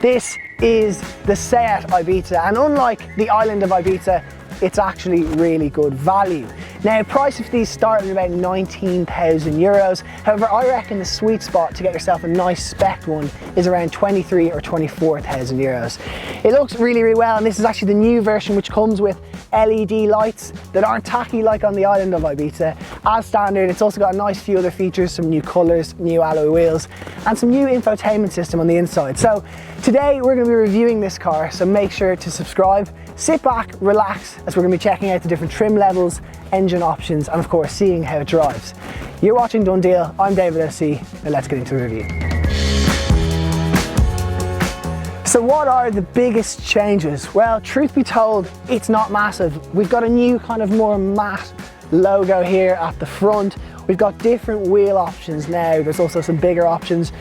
This is the SEAT Ibiza, and unlike the island of Ibiza, it's actually really good value. Now, price of these start at about 19,000 euros. However, I reckon the sweet spot to get yourself a nice spec one is around 23 or 24,000 euros. It looks really, really well, and this is actually the new version which comes with LED lights that aren't tacky like on the island of Ibiza. As standard, it's also got a nice few other features, some new colours, new alloy wheels, and some new infotainment system on the inside. So today we're going to be reviewing this car, so make sure to subscribe, sit back, relax, as we're going to be checking out the different trim levels, engine options, and of course seeing how it drives. You're watching DoneDeal, I'm David SC, and let's get into the review. So what are the biggest changes? Well, truth be told, it's not massive. We've got a new kind of more matte logo here at the front. We've got different wheel options now. There's also some bigger options,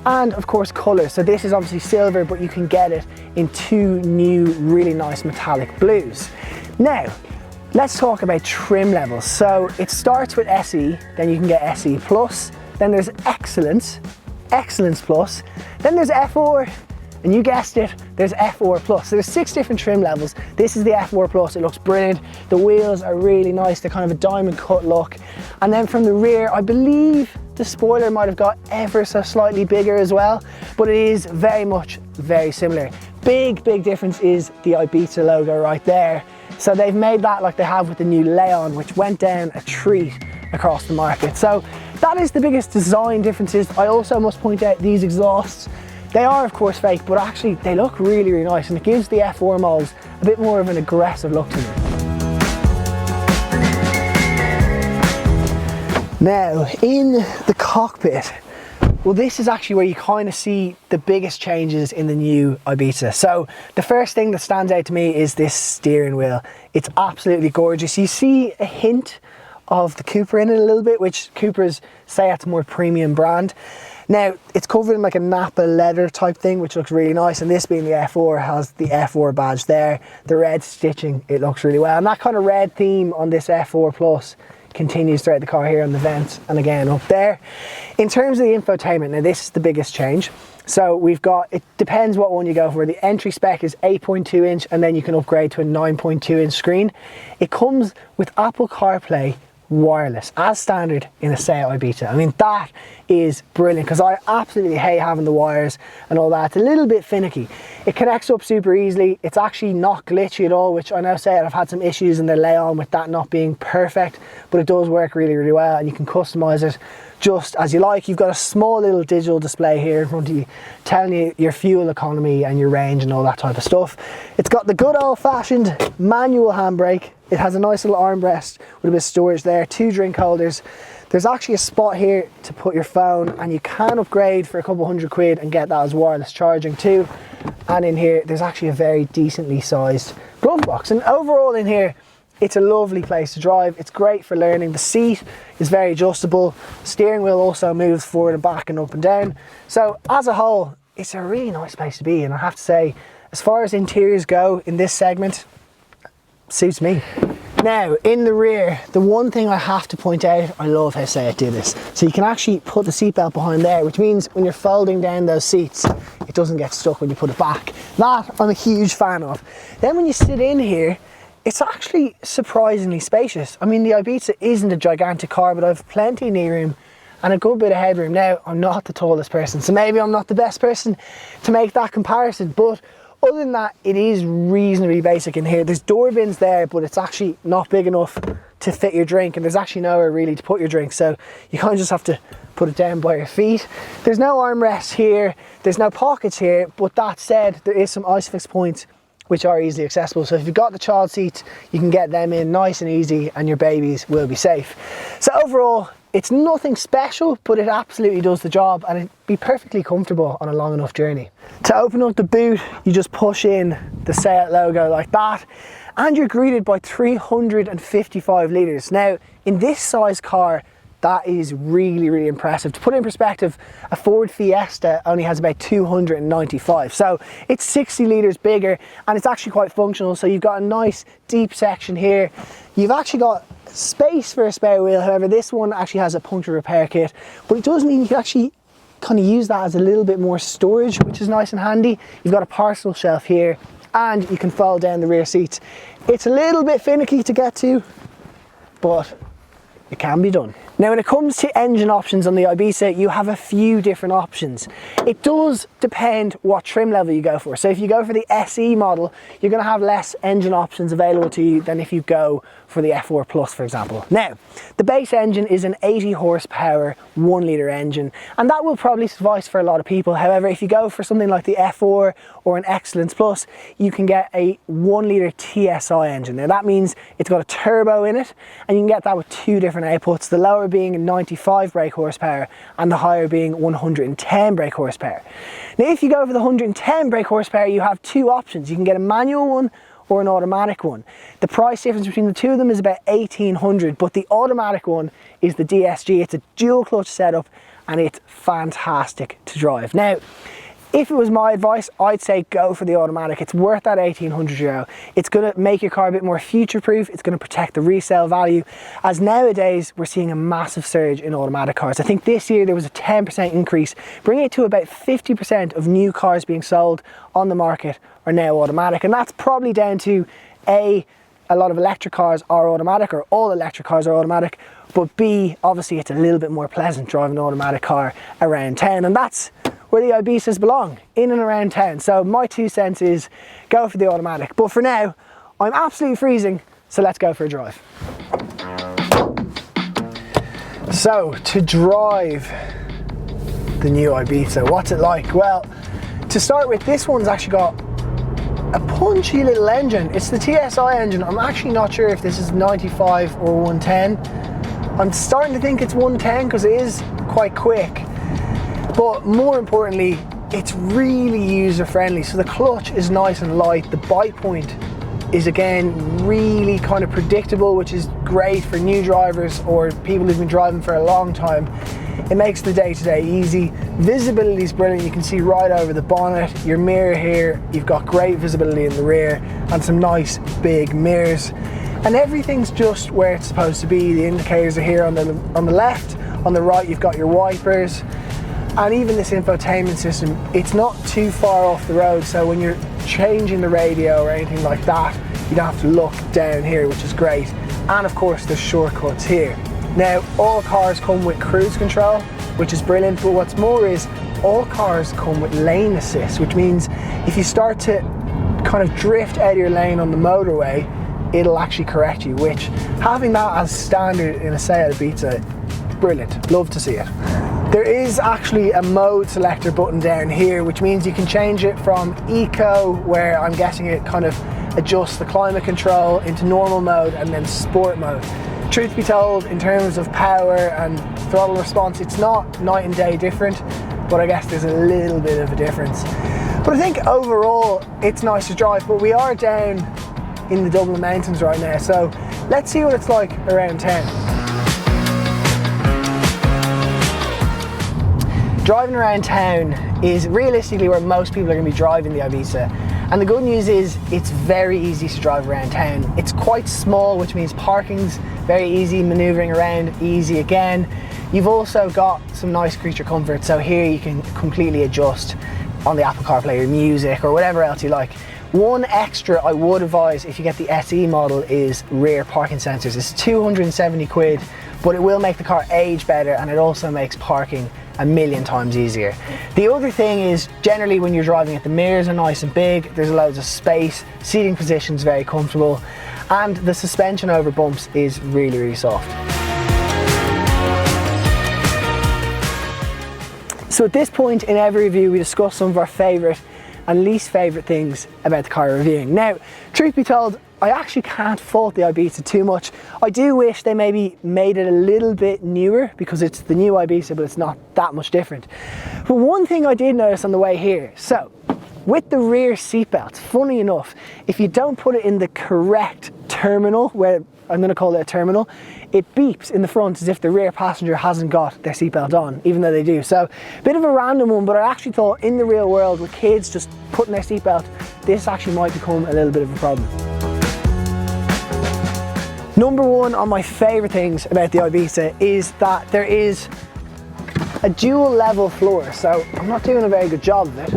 and of course colours. So this is obviously silver, but you can get it in two new really nice metallic blues. Now, let's talk about trim levels. So it starts with SE, then you can get SE Plus, then there's Excellence, Excellence Plus, then there's F4, and you guessed it, there's F4 Plus. So there's 6 different trim levels. This is the F4 Plus, it looks brilliant. The wheels are really nice, they're kind of a diamond cut look. And then from the rear, I believe the spoiler might have got ever so slightly bigger as well, but it is very much very similar. Big difference is the Ibiza logo right there. So they've made that like they have with the new Leon, which went down a treat across the market. So that is the biggest design differences. I also must point out these exhausts. They are of course fake, but actually they look really, really nice, and it gives the F4 models a bit more of an aggressive look to them. Now, in the cockpit, well, this is actually where you kind of see the biggest changes in the new Ibiza. So the first thing that stands out to me is this steering wheel. It's absolutely gorgeous. You see a hint of the Cooper in it a little bit, which Cooper's SEAT's more premium brand. Now, it's covered in like a Napa leather type thing, which looks really nice, and this being the F4 has the F4 badge there. The red stitching, it looks really well, and that kind of red theme on this F4 Plus continues throughout the car here on the vents and again up there. In terms of the infotainment, now this is the biggest change. So we've got, it depends what one you go for. The entry spec is 8.2 inch, and then you can upgrade to a 9.2 inch screen. It comes with Apple CarPlay wireless as standard in a SEAT Ibiza. I mean, that is brilliant, because I absolutely hate having the wires and all that. It's a little bit finicky. It connects up super easily. It's actually not glitchy at all, which I know SEAT have had some issues in their Leon with that not being perfect, but it does work really, really well, and you can customize it just as you like. You've got a small little digital display here in front of you telling you your fuel economy and your range and all that type of stuff. It's got the good old-fashioned manual handbrake. It has a nice little armrest with a bit of storage there, 2 drink holders. There's actually a spot here to put your phone, and you can upgrade for a couple £100 and get that as wireless charging too. And in here, there's actually a very decently sized glove box. And overall in here, it's a lovely place to drive. It's great for learning. The seat is very adjustable. Steering wheel also moves forward and back and up and down. So as a whole, it's a really nice place to be. And I have to say, as far as interiors go in this segment, suits me. Now, in the rear, the one thing I have to point out, I love how SEAT do this. So you can actually put the seatbelt behind there, which means when you're folding down those seats, it doesn't get stuck when you put it back. That I'm a huge fan of. Then when you sit in here, it's actually surprisingly spacious. I mean, the Ibiza isn't a gigantic car, but I've plenty of knee room and a good bit of headroom. Now, I'm not the tallest person, so maybe I'm not the best person to make that comparison, but other than that, it is reasonably basic in here. There's door bins there, but it's actually not big enough to fit your drink, and there's actually nowhere really to put your drink, so you kind of just have to put it down by your feet. There's no armrests here, there's no pockets here, but that said, there is some ISOFIX points which are easily accessible. So if you've got the child seats, you can get them in nice and easy, and your babies will be safe. So overall, it's nothing special, but it absolutely does the job, and it'd be perfectly comfortable on a long enough journey. To open up the boot, you just push in the SEAT logo like that, and you're greeted by 355 litres. Now, in this size car, that is really, really impressive. To put it in perspective, a Ford Fiesta only has about 295. So it's 60 litres bigger, and it's actually quite functional. So you've got a nice deep section here. You've actually got space for a spare wheel. However, this one actually has a puncture repair kit, but it does mean you can actually kind of use that as a little bit more storage, which is nice and handy. You've got a parcel shelf here, and you can fold down the rear seats. It's a little bit finicky to get to, but it can be done. Now, when it comes to engine options on the Ibiza, you have a few different options. It does depend what trim level you go for. So if you go for the SE model, you're going to have less engine options available to you than if you go for the F4 Plus, for example. Now, the base engine is an 80 horsepower 1 litre engine, and that will probably suffice for a lot of people. However, if you go for something like the F4 or an Excellence Plus, you can get a 1 litre TSI engine. Now, that means it's got a turbo in it, and you can get that with two different outputs, the lower being 95 brake horsepower and the higher being 110 brake horsepower. Now, if you go for the 110 brake horsepower, you have two options. You can get a manual one or an automatic one. The price difference between the two of them is about 1,800, but the automatic one is the DSG. It's a dual clutch setup and it's fantastic to drive. Now, if it was my advice, I'd say go for the automatic. It's worth that €1,800. It's going to make your car a bit more future-proof. It's going to protect the resale value, as nowadays we're seeing a massive surge in automatic cars. I think this year there was a 10% increase, bringing it to about 50% of new cars being sold on the market are now automatic. And that's probably down to a lot of electric cars are automatic, or all electric cars are automatic, but B, obviously it's a little bit more pleasant driving an automatic car around town, and that's where the Ibizas belong, in and around town. So my 2 cents is go for the automatic. But for now, I'm absolutely freezing, so let's go for a drive. So to drive the new Ibiza, what's it like? Well, to start with, this one's actually got a punchy little engine. It's the TSI engine. I'm actually not sure if this is 95 or 110. I'm starting to think it's 110 because it is quite quick. But more importantly, it's really user friendly. So the clutch is nice and light. The bite point is again really kind of predictable, which is great for new drivers or people who've been driving for a long time. It makes the day-to-day easy. Visibility is brilliant. You can see right over the bonnet. Your mirror here, you've got great visibility in the rear and some nice big mirrors. And everything's just where it's supposed to be. The indicators are here on the left. On the right, you've got your wipers. And even this infotainment system, it's not too far off the road, so when you're changing the radio or anything like that, you don't have to look down here, which is great. And of course, there's shortcuts here. Now, all cars come with cruise control, which is brilliant, but what's more is all cars come with lane assist, which means if you start to kind of drift out of your lane on the motorway, it'll actually correct you, which having that as standard in a SEAT Ibiza, brilliant, love to see it. There is actually a mode selector button down here, which means you can change it from eco, where I'm guessing it kind of adjusts the climate control, into normal mode and then sport mode. Truth be told, in terms of power and throttle response, it's not night and day different, but I guess there's a little bit of a difference. But I think overall it's nice to drive, but we are down in the Dublin mountains right now, so let's see what it's like around town. Driving around town is realistically where most people are going to be driving the Ibiza, and the good news is it's very easy to drive around town. It's quite small, which means parking's very easy, manoeuvring around easy again. You've also got some nice creature comfort, so here you can completely adjust on the Apple CarPlay your music or whatever else you like. One extra I would advise if you get the SE model is rear parking sensors. It's 270 quid, but it will make the car age better, and it also makes parking a million times easier. The other thing is, generally when you're driving it, the mirrors are nice and big, there's loads of space, seating position's very comfortable, and the suspension over bumps is really, really soft. So at this point in every review, we discuss some of our favourite and least favourite things about the car we're reviewing. Now, truth be told, I actually can't fault the Ibiza too much. I do wish they maybe made it a little bit newer, because it's the new Ibiza, but it's not that much different. But one thing I did notice on the way here, so with the rear seatbelts, funny enough, if you don't put it in the correct terminal, where I'm going to call it a terminal, it beeps in the front as if the rear passenger hasn't got their seatbelt on, even though they do. So a bit of a random one, but I actually thought in the real world with kids just putting their seatbelt, this actually might become a little bit of a problem. Number one on my favourite things about the Ibiza is that there is a dual level floor, so I'm not doing a very good job of it.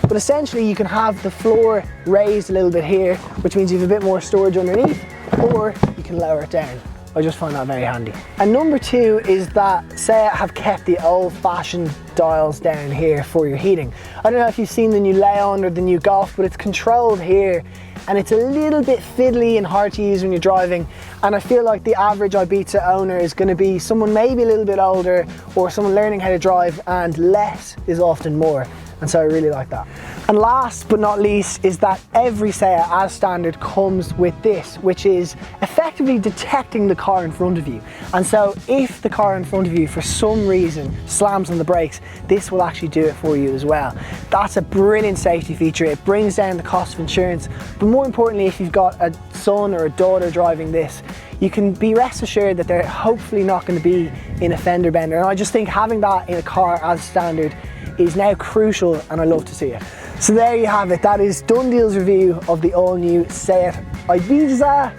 But essentially you can have the floor raised a little bit here, which means you have a bit more storage underneath, or you can lower it down. I just find that very handy. And number two is that SEAT have kept the old-fashioned dials down here for your heating. I don't know if you've seen the new Leon or the new Golf, but it's controlled here and it's a little bit fiddly and hard to use when you're driving. And I feel like the average Ibiza owner is going to be someone maybe a little bit older or someone learning how to drive, and less is often more. And so I really like that. And last but not least is that every SEAT as standard comes with this, which is effectively detecting the car in front of you. And so if the car in front of you for some reason slams on the brakes, this will actually do it for you as well. That's a brilliant safety feature. It brings down the cost of insurance, but more importantly, if you've got a son or a daughter driving this, you can be rest assured that they're hopefully not going to be in a fender bender. And I just think having that in a car as standard is now crucial, and I love to see it. So there you have it. That is DoneDeal's review of the all new SEAT Ibiza,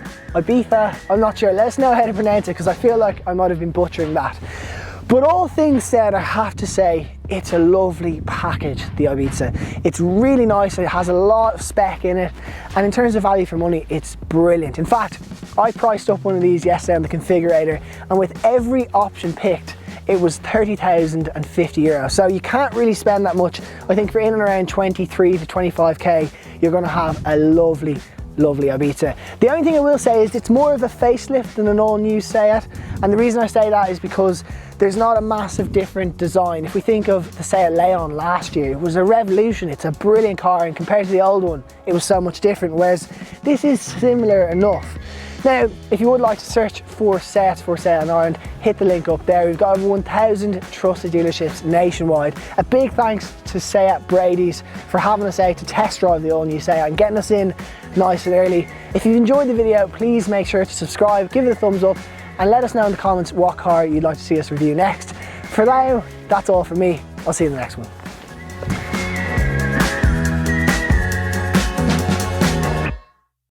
I'm not sure. Let us know how to pronounce it, because I feel like I might have been butchering that. But all things said, I have to say it's a lovely package, the Ibiza. It's really nice, it has a lot of spec in it, and in terms of value for money, it's brilliant. In fact, I priced up one of these yesterday on the configurator, and with every option picked, it was 30,050 euros. So you can't really spend that much. I think for in and around 23 to 25k, you're gonna have a lovely Ibiza. The only thing I will say is it's more of a facelift than an all new SEAT. And the reason I say that is because there's not a massive different design. If we think of the SEAT Leon last year, it was a revolution. It's a brilliant car, and compared to the old one, it was so much different, whereas this is similar enough. Now, if you would like to search for SEAT in Ireland, hit the link up there. We've got over 1,000 trusted dealerships nationwide. A big thanks to SEAT Brady's for having us out to test drive the all new SEAT and getting us in nice and early. If you've enjoyed the video, please make sure to subscribe, give it a thumbs up, and let us know in the comments what car you'd like to see us review next. For now, that's all from me. I'll see you in the next one.